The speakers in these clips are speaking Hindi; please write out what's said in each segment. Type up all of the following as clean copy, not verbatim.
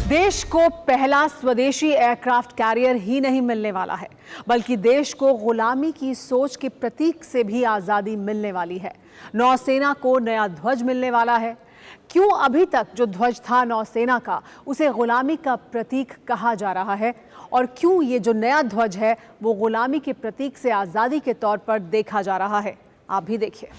देश को पहला स्वदेशी एयरक्राफ्ट कैरियर ही नहीं मिलने वाला है, बल्कि देश को गुलामी की सोच के प्रतीक से भी आजादी मिलने वाली है। नौसेना को नया ध्वज मिलने वाला है। क्यों अभी तक जो ध्वज था नौसेना का, उसे गुलामी का प्रतीक कहा जा रहा है, और क्यों ये जो नया ध्वज है वो गुलामी के प्रतीक से आजादी के तौर पर देखा जा रहा है, आप भी देखिए।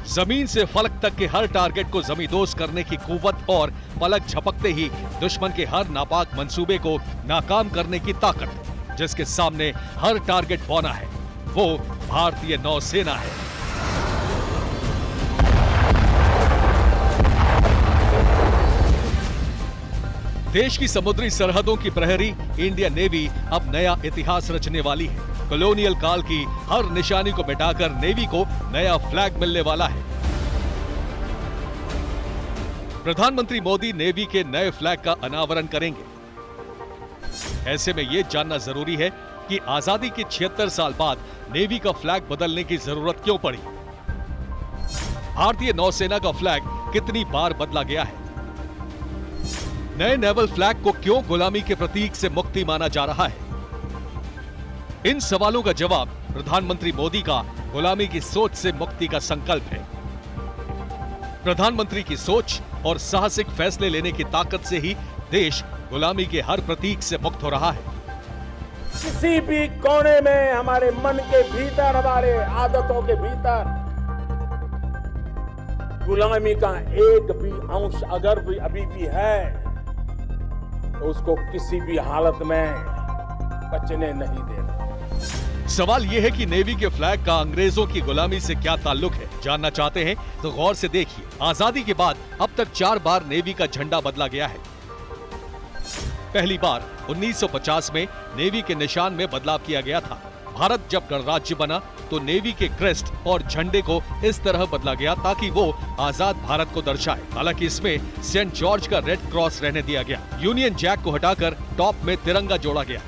जमीन से फलक तक के हर टारगेट को जमींदोज करने की कुव्वत और पलक झपकते ही दुश्मन के हर नापाक मंसूबे को नाकाम करने की ताकत, जिसके सामने हर टारगेट बौना है, वो भारतीय नौसेना है। देश की समुद्री सरहदों की प्रहरी इंडियन नेवी अब नया इतिहास रचने वाली है। कॉलोनियल काल की हर निशानी को मिटाकर नेवी को नया फ्लैग मिलने वाला है। प्रधानमंत्री मोदी नेवी के नए फ्लैग का अनावरण करेंगे। ऐसे में यह जानना जरूरी है कि आजादी के 76 साल बाद नेवी का फ्लैग बदलने की जरूरत क्यों पड़ी। भारतीय नौसेना का फ्लैग कितनी बार बदला गया है। नए नेवल फ्लैग को क्यों गुलामी के प्रतीक से मुक्ति माना जा रहा है। इन सवालों का जवाब प्रधानमंत्री मोदी का गुलामी की सोच से मुक्ति का संकल्प है। प्रधानमंत्री की सोच और साहसिक फैसले लेने की ताकत से ही देश गुलामी के हर प्रतीक से मुक्त हो रहा है। किसी भी कोने में हमारे मन के भीतर, हमारे आदतों के भीतर गुलामी का एक भी अंश अगर भी अभी भी है तो उसको किसी भी हालत में बचने नहीं देना। सवाल यह है कि नेवी के फ्लैग का अंग्रेजों की गुलामी से क्या ताल्लुक है। जानना चाहते हैं तो गौर से देखिए। आजादी के बाद अब तक 4 बार नेवी का झंडा बदला गया है। पहली बार 1950 में नेवी के निशान में बदलाव किया गया था। भारत जब गणराज्य बना तो नेवी के क्रेस्ट और झंडे को इस तरह बदला गया ताकि वो आजाद भारत को दर्शाए। हालांकि इसमें सेंट जॉर्ज का रेड क्रॉस रहने दिया गया। यूनियन जैक को हटाकर टॉप में तिरंगा जोड़ा गया।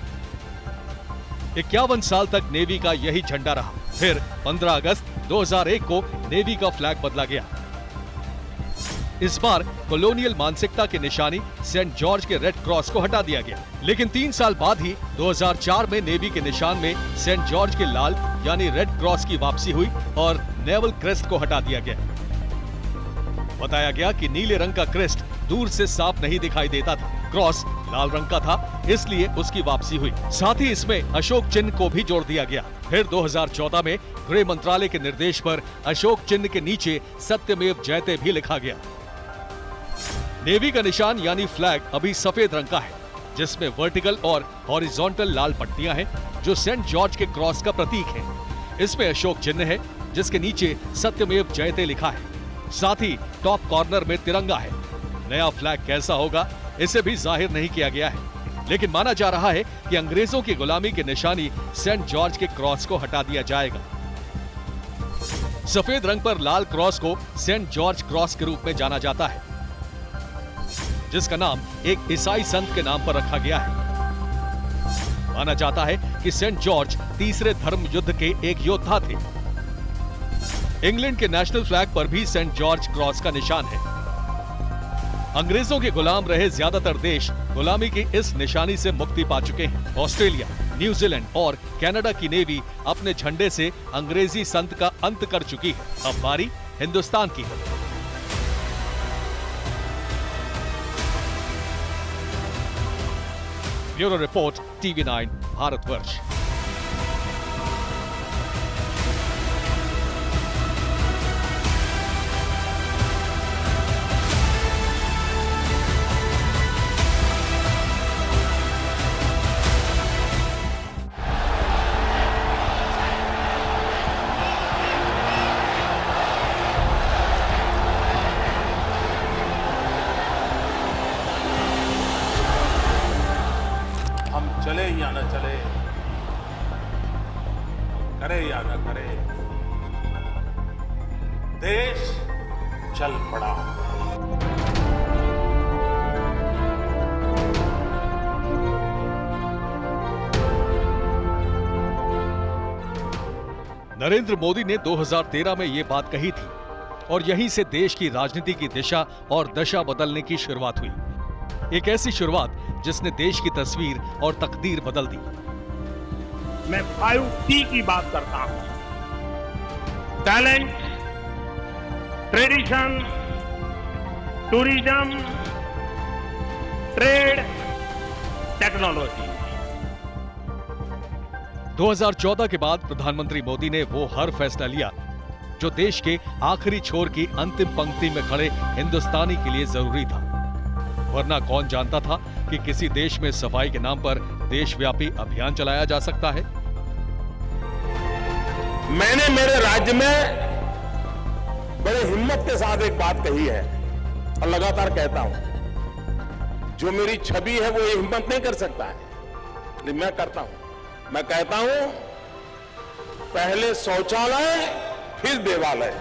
51 साल तक नेवी का यही झंडा रहा। फिर 15 अगस्त 2001 को नेवी का फ्लैग बदला गया। इस बार कॉलोनियल मानसिकता की निशानी सेंट जॉर्ज के रेड क्रॉस को हटा दिया गया। लेकिन 3 साल बाद ही 2004 में नेवी के निशान में सेंट जॉर्ज के लाल यानी रेड क्रॉस की वापसी हुई और नेवल क्रेस्ट को हटा दिया गया। बताया गया कि नीले रंग का क्रेस्ट दूर से साफ नहीं दिखाई देता था। क्रॉस लाल रंग का था, इसलिए उसकी वापसी हुई। साथ ही इसमें अशोक चिन्ह को भी जोड़ दिया गया। फिर 2014 में गृह मंत्रालय के निर्देश पर अशोक चिन्ह के नीचे सत्यमेव जयते भी लिखा गया। नेवी का निशान यानी फ्लैग अभी सफेद रंग का है, जिसमें वर्टिकल और हॉरिजॉन्टल लाल पट्टियां हैं, जो सेंट जॉर्ज के क्रॉस का प्रतीक है। इसमें अशोक चिन्ह है, जिसके नीचे सत्यमेव जयते लिखा है। साथ ही टॉप कॉर्नर में तिरंगा है। नया फ्लैग कैसा होगा इसे भी जाहिर नहीं किया गया है, लेकिन माना जा रहा है कि अंग्रेजों की गुलामी की निशानी सेंट जॉर्ज के क्रॉस को हटा दिया जाएगा। सफेद रंग पर लाल क्रॉस को सेंट जॉर्ज क्रॉस के रूप में जाना जाता है, जिसका नाम एक ईसाई संत के नाम पर रखा गया है। माना जाता है कि सेंट जॉर्ज तीसरे धर्म युद्ध के एक योद्धा थे। इंग्लैंड के नेशनल फ्लैग पर भी सेंट जॉर्ज क्रॉस का निशान है। अंग्रेजों के गुलाम रहे ज्यादातर देश गुलामी की इस निशानी से मुक्ति पा चुके हैं। ऑस्ट्रेलिया, न्यूजीलैंड और कनाडा की नेवी अपने झंडे से अंग्रेजी संत का अंत कर चुकी है। अब बारी हिंदुस्तान की है। Bureau report, TV9 Bharatvarsh. चले या न चले, करे या न करे, देश चल पड़ा। नरेंद्र मोदी ने 2013 में ये बात कही थी और यहीं से देश की राजनीति की दिशा और दशा बदलने की शुरुआत हुई। एक ऐसी शुरुआत जिसने देश की तस्वीर और तकदीर बदल दी। मैं 5T की बात करता हूं। Talent, tradition, tourism, trade, technology. 2014 के बाद प्रधानमंत्री मोदी ने वो हर फैसला लिया जो देश के आखिरी छोर की अंतिम पंक्ति में खड़े हिंदुस्तानी के लिए जरूरी था। वरना कौन जानता था कि किसी देश में सफाई के नाम पर देशव्यापी अभियान चलाया जा सकता है। मैंने मेरे राज्य में बड़े हिम्मत के साथ एक बात कही है और लगातार कहता हूं। जो मेरी छवि है वो ये हिम्मत नहीं कर सकता है, लेकिन मैं करता हूं। मैं कहता हूं, पहले शौचालय फिर देवालय।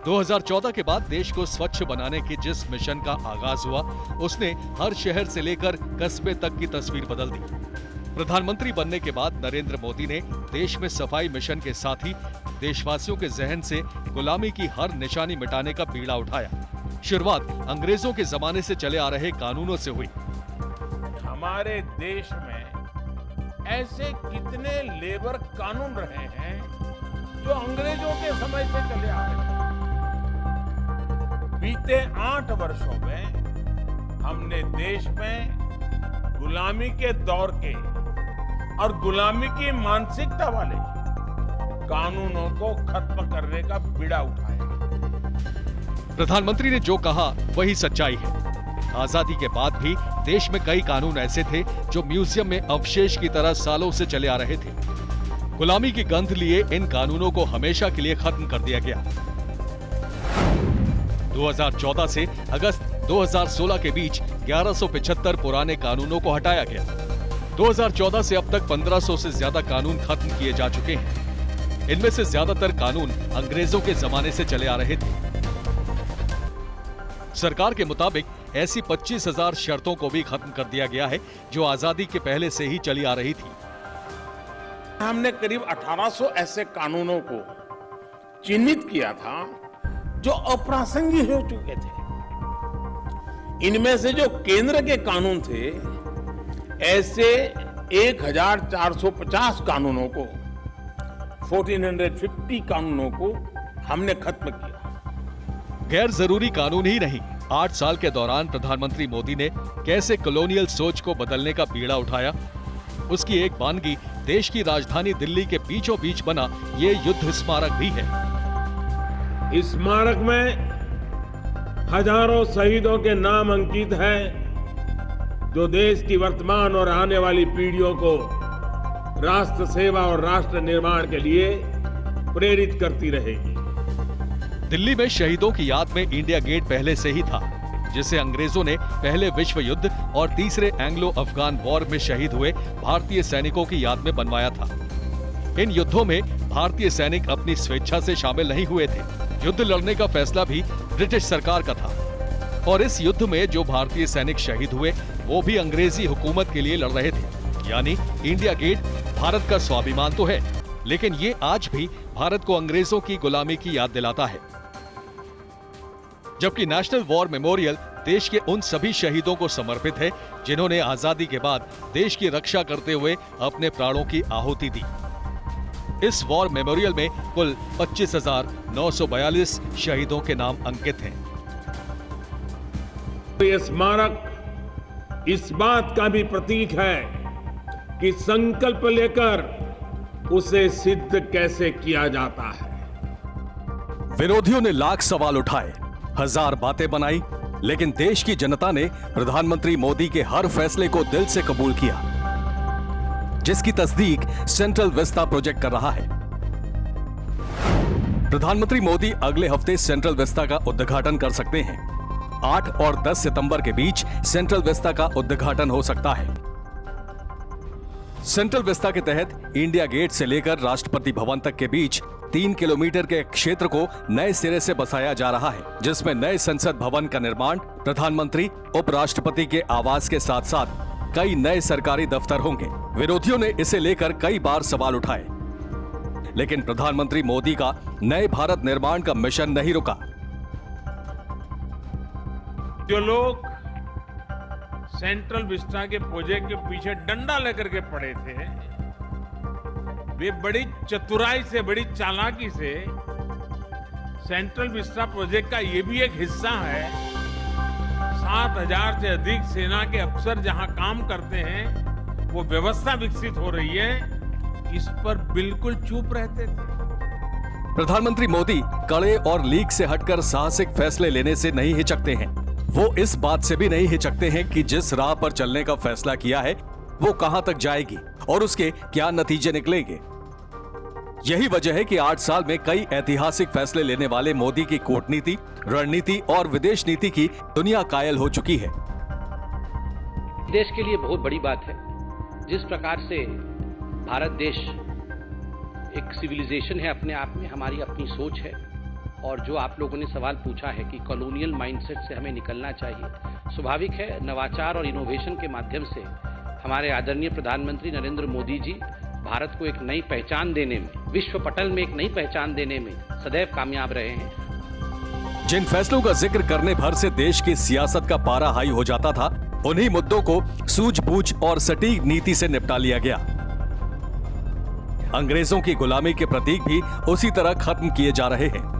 2014 के बाद देश को स्वच्छ बनाने के जिस मिशन का आगाज हुआ, उसने हर शहर से लेकर कस्बे तक की तस्वीर बदल दी। प्रधानमंत्री बनने के बाद नरेंद्र मोदी ने देश में सफाई मिशन के साथ ही देशवासियों के जहन से गुलामी की हर निशानी मिटाने का बीड़ा उठाया। शुरुआत अंग्रेजों के जमाने से चले आ रहे कानूनों से हुई। हमारे देश में ऐसे कितने लेबर कानून रहे हैं जो अंग्रेजों के समय से चले आ रहे हैं। बीते 8 वर्षों में हमने देश में गुलामी के दौर के और गुलामी की मानसिकता वाले कानूनों को खत्म करने का बीड़ा उठाया। प्रधानमंत्री ने जो कहा वही सच्चाई है। आजादी के बाद भी देश में कई कानून ऐसे थे जो म्यूजियम में अवशेष की तरह सालों से चले आ रहे थे। गुलामी की गंध लिए इन कानूनों को हमेशा के लिए खत्म कर दिया गया। 2014 से अगस्त 2016 के बीच 1175 पुराने कानूनों को हटाया गया। 2014 से अब तक 1500 से ज्यादा कानून खत्म किए जा चुके हैं। इनमें से ज्यादातर कानून अंग्रेजों के जमाने से चले आ रहे थे। सरकार के मुताबिक ऐसी 25,000 शर्तों को भी खत्म कर दिया गया है जो आजादी के पहले से ही चली आ रही थी। हमने करीब 1800 ऐसे कानूनों को चिन्हित किया था जो अप्रासंगिक हो चुके थे। इनमें से जो केंद्र के कानून थे, ऐसे 1450 कानूनों को, 1450 कानूनों को हमने खत्म किया। गैर जरूरी कानून ही नहीं, 8 साल के दौरान प्रधानमंत्री मोदी ने कैसे कॉलोनियल सोच को बदलने का बीड़ा उठाया, उसकी एक वानगी देश की राजधानी दिल्ली के बीचों बीच बना ये युद्ध स्मारक भी है। इस स्मारक में हजारों शहीदों के नाम अंकित हैं, जो देश की वर्तमान और आने वाली पीढ़ियों को राष्ट्र सेवा और राष्ट्र निर्माण के लिए प्रेरित करती रहेगी। दिल्ली में शहीदों की याद में इंडिया गेट पहले से ही था, जिसे अंग्रेजों ने पहले विश्व युद्ध और तीसरे एंग्लो अफगान वॉर में शहीद हुए भारतीय सैनिकों की याद में बनवाया था। इन युद्धों में भारतीय सैनिक अपनी स्वेच्छा से शामिल नहीं हुए थे। युद्ध लड़ने का फैसला भी ब्रिटिश सरकार का था और इस युद्ध में जो भारतीय सैनिक शहीद हुए वो भी अंग्रेजी हुकूमत के लिए लड़ रहे थे। यानी इंडिया गेट भारत का स्वाभिमान तो है, लेकिन ये आज भी भारत को अंग्रेजों की गुलामी की याद दिलाता है। जबकि नेशनल वॉर मेमोरियल देश के उन सभी शहीदों को समर्पित है जिन्होंने आजादी के बाद देश की रक्षा करते हुए अपने प्राणों की आहुति दी। इस वॉर मेमोरियल में कुल 25,942 शहीदों के नाम अंकित हैं। ये स्मारक इस बात का भी प्रतीक है कि संकल्प लेकर उसे सिद्ध कैसे किया जाता है। विरोधियों ने लाख सवाल उठाए, हजार बातें बनाई, लेकिन देश की जनता ने प्रधानमंत्री मोदी के हर फैसले को दिल से कबूल किया, जिसकी तस्दीक सेंट्रल विस्ता प्रोजेक्ट कर रहा है। प्रधानमंत्री मोदी अगले हफ्ते सेंट्रल विस्ता का उद्घाटन कर सकते हैं। 8 और 10 सितंबर के बीच सेंट्रल विस्ता का उद्घाटन हो सकता है। सेंट्रल विस्ता के तहत इंडिया गेट से लेकर राष्ट्रपति भवन तक के बीच 3 किलोमीटर के क्षेत्र को नए सिरे से बसाया जा रहा है, जिसमें नए संसद भवन का निर्माण, प्रधानमंत्री, उपराष्ट्रपति के आवास के साथ साथ कई नए सरकारी दफ्तर होंगे। विरोधियों ने इसे लेकर कई बार सवाल उठाए, लेकिन प्रधानमंत्री मोदी का नए भारत निर्माण का मिशन नहीं रुका। जो लोग सेंट्रल विस्टा के प्रोजेक्ट के पीछे डंडा लेकर के पड़े थे, वे बड़ी चतुराई से, बड़ी चालाकी से सेंट्रल विस्टा प्रोजेक्ट का ये भी एक हिस्सा है। 7,000 से अधिक सेना के अफसर जहां काम करते हैं, वो व्यवस्था विकसित हो रही है, इस पर बिल्कुल चुप रहते थे। प्रधानमंत्री मोदी कड़े और लीक से हटकर साहसिक फैसले लेने से नहीं हिचकते हैं। वो इस बात से भी नहीं हिचकते हैं कि जिस राह पर चलने का फैसला किया है वो कहां तक जाएगी और उसके क्या नतीजे निकलेंगे। यही वजह है कि 8 साल में कई ऐतिहासिक फैसले लेने वाले मोदी की कूटनीति, रणनीति और विदेश नीति की दुनिया कायल हो चुकी है। देश के लिए बहुत बड़ी बात है। जिस प्रकार से भारत देश एक सिविलाइजेशन है अपने आप में, हमारी अपनी सोच है, और जो आप लोगों ने सवाल पूछा है कि कॉलोनियल माइंडसेट से हमें निकलना चाहिए, स्वाभाविक है नवाचार और इनोवेशन के माध्यम से हमारे आदरणीय प्रधानमंत्री नरेंद्र मोदी जी भारत को एक नई पहचान देने में, विश्व पटल में एक नई पहचान देने में सदैव कामयाब रहे हैं। जिन फैसलों का जिक्र करने भर से देश की सियासत का पारा हाई हो जाता था, उन्हीं मुद्दों को सूझबूझ और सटीक नीति से निपटा लिया गया। अंग्रेजों की गुलामी के प्रतीक भी उसी तरह खत्म किए जा रहे हैं।